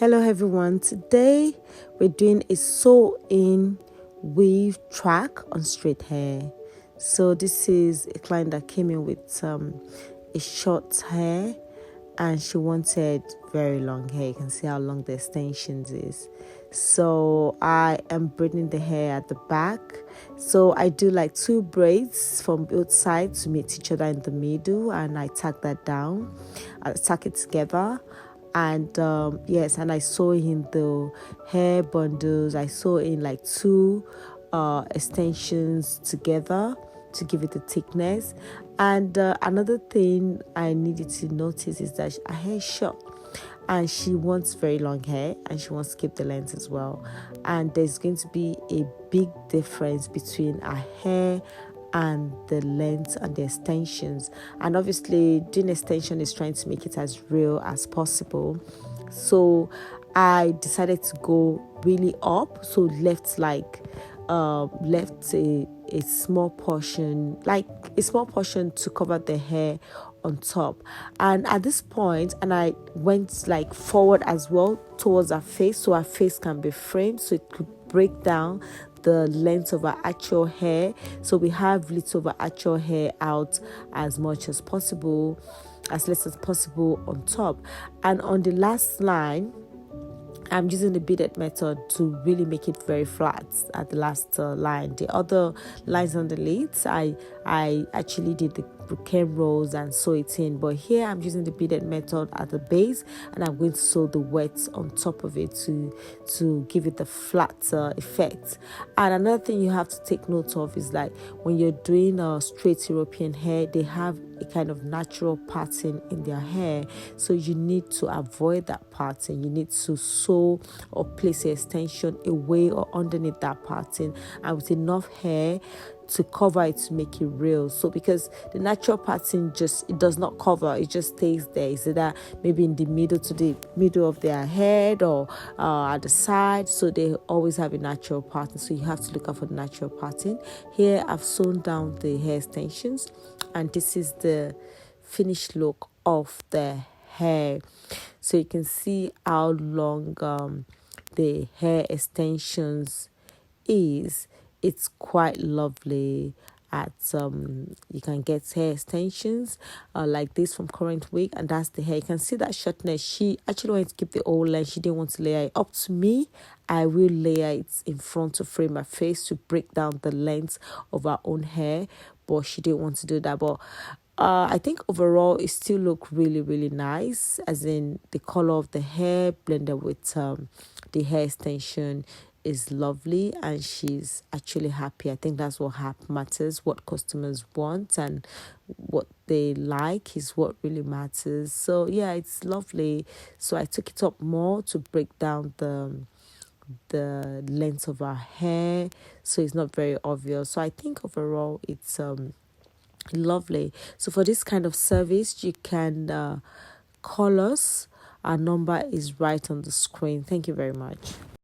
Hello everyone, today we're doing a sew-in weave track on straight hair. So this is a client that came in with a short hair and she wanted very long hair. You can see how long the extensions is. So I am braiding the hair at the back. So I do like 2 braids from both sides to meet each other in the middle, and I tack that down. I tack it together. And and I sew in the hair bundles. I sew in like 2 extensions together to give it the thickness. And another thing I needed to notice is that her hair is short and she wants very long hair and she wants to keep the length as well. And there's going to be a big difference between her hair and the length and the extensions. And obviously doing extension is trying to make it as real as possible. So I decided to go really up, so left a small portion, like a small portion to cover the hair on top. And at this point, and I went like forward as well towards her face, so her face can be framed, so it could break down the length of our actual hair, so we have little of our actual hair out as much as possible, as less as possible on top. And on the last line, I'm using the beaded method to really make it very flat at the last line. The other lines on the leads, I actually did the bouquet rolls and sew it in, but here I'm using the beaded method at the base, and I'm going to sew the wets on top of it to give it the flat effect. And another thing you have to take note of is like when you're doing a straight European hair, they have a kind of natural pattern in their hair, so you need to avoid that pattern. You need to sew or place an extension away or underneath that pattern and with enough hair to cover it to make it real. So because the natural pattern it does not cover, it just stays there. Is either maybe in the middle to the middle of their head or at the side, so they always have a natural pattern, so you have to look out for the natural pattern. Here I've sewn down the hair extensions, and this is the finished look of the hair. So you can see how long the hair extensions is. It's quite lovely. At you can get hair extensions like this from Current Wig, and that's the hair. You can see that shortness. She actually wanted to keep the whole length. She didn't want to layer it. Up to me, I will layer it in front to frame my face to break down the length of her own hair, but she didn't want to do that. But I think overall it still look really nice, as in the color of the hair blended with the hair extension is lovely, and she's actually happy. I think that's what matters. What customers want and what they like is what really matters. So yeah, it's lovely. So I took it up more to break down the length of her hair, so it's not very obvious. So I think overall it's lovely. So for this kind of service, you can call us. Our number is right on the screen. Thank you very much.